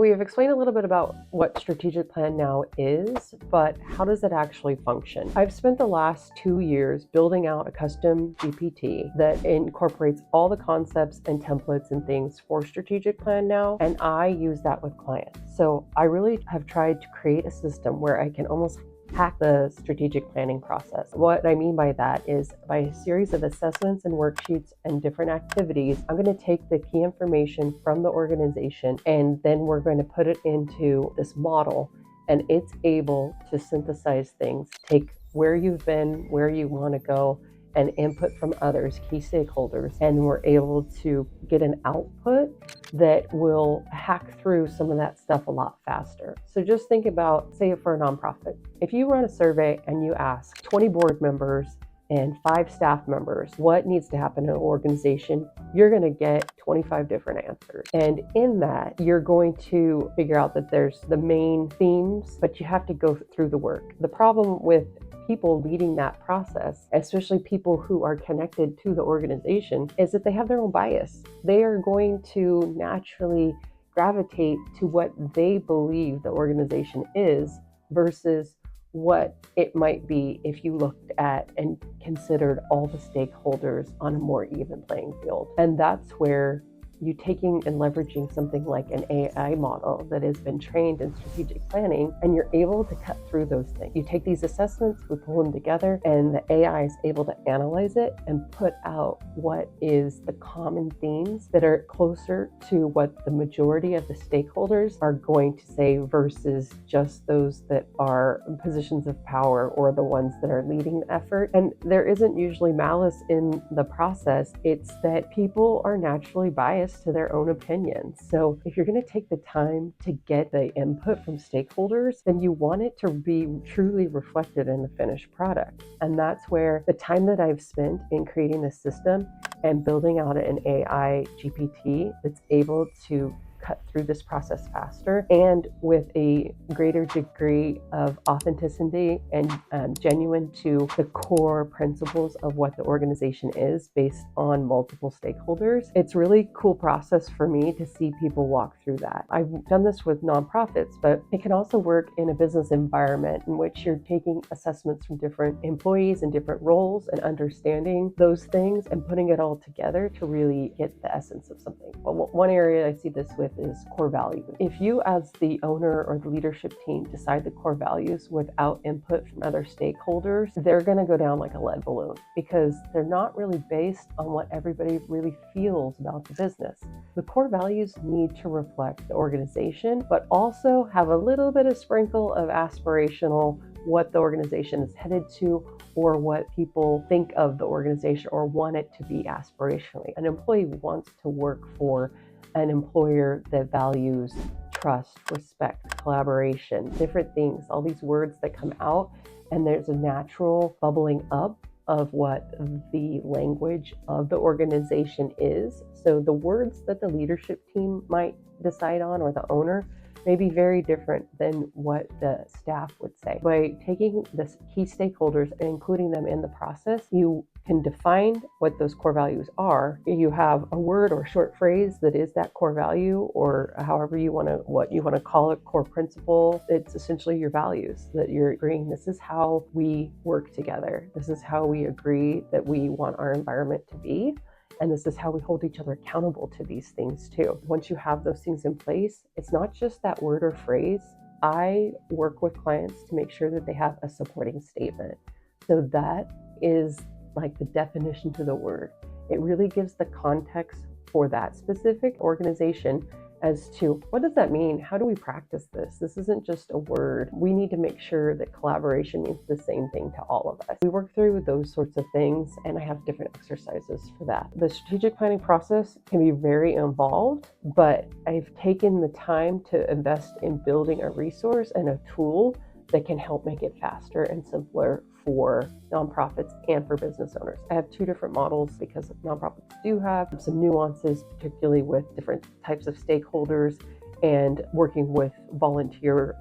We've explained a little bit about what strategic plan now is, but how does it actually function? I've spent the last 2 years building out a custom GPT that incorporates all the concepts and templates and things for strategic plan now, and I use that with clients. So I really have tried to create a system where I can almost hack the strategic planning process. What I mean by that is by a series of assessments and worksheets and different activities, I'm going to take the key information from the organization and then we're going to put it into this model, and it's able to synthesize things, take where you've been, where you want to go, and input from others, key stakeholders, and we're able to get an output that will hack through some of that stuff a lot faster. So just think about, say for a nonprofit, if you run a survey and you ask 20 board members and 5 staff members what needs to happen in an organization, you're going to get 25 different answers. And in that, you're going to figure out that there's the main themes, but you have to go through the work. The problem with people leading that process, especially people who are connected to the organization, is that they have their own bias. They are going to naturally gravitate to what they believe the organization is versus what it might be if you looked at and considered all the stakeholders on a more even playing field. And that's where you taking and leveraging something like an AI model that has been trained in strategic planning, and you're able to cut through those things. You take these assessments, we pull them together, and the AI is able to analyze it and put out what is the common themes that are closer to what the majority of the stakeholders are going to say versus just those that are in positions of power or the ones that are leading the effort. And there isn't usually malice in the process. It's that people are naturally biased to their own opinions. So if you're going to take the time to get the input from stakeholders, then you want it to be truly reflected in the finished product. And that's where the time that I've spent in creating this system and building out an AI GPT that's able to cut through this process faster and with a greater degree of authenticity and genuine to the core principles of what the organization is based on multiple stakeholders. It's really cool process for me to see people walk through that. I've done this with nonprofits, but it can also work in a business environment in which you're taking assessments from different employees and different roles and understanding those things and putting it all together to really get the essence of something. But one area I see this with is core values. If you as the owner or the leadership team decide the core values without input from other stakeholders, they're going to go down like a lead balloon because they're not really based on what everybody really feels about the business. The core values need to reflect the organization, but also have a little bit of sprinkle of aspirational, what the organization is headed to, or what people think of the organization or want it to be aspirationally. An employee wants to work for an employer that values trust, respect, collaboration, different things, all these words that come out, and there's a natural bubbling up of what the language of the organization is. So the words that the leadership team might decide on or the owner may be very different than what the staff would say. By taking the key stakeholders and including them in the process, you can define what those core values are. You have a word or short phrase that is that core value, or however you want to call it, core principle. It's essentially your values that you're agreeing. This is how we work together. This is how we agree that we want our environment to be. And this is how we hold each other accountable to these things too. Once you have those things in place, it's not just that word or phrase. I work with clients to make sure that they have a supporting statement. So that is like the definition to the word. It really gives the context for that specific organization as to what does that mean? How do we practice this? This isn't just a word. We need to make sure that collaboration means the same thing to all of us. We work through those sorts of things, and I have different exercises for that. The strategic planning process can be very involved, but I've taken the time to invest in building a resource and a tool that can help make it faster and simpler for nonprofits and for business owners. I have 2 different models because nonprofits do have some nuances, particularly with different types of stakeholders and working with volunteer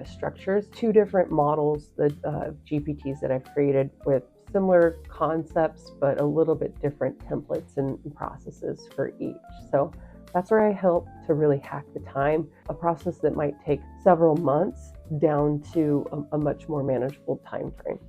structures. 2 different models, the GPTs that I've created with similar concepts, but a little bit different templates and processes for each. So That's where I help to really hack the time, a process that might take several months down to a much more manageable time frame.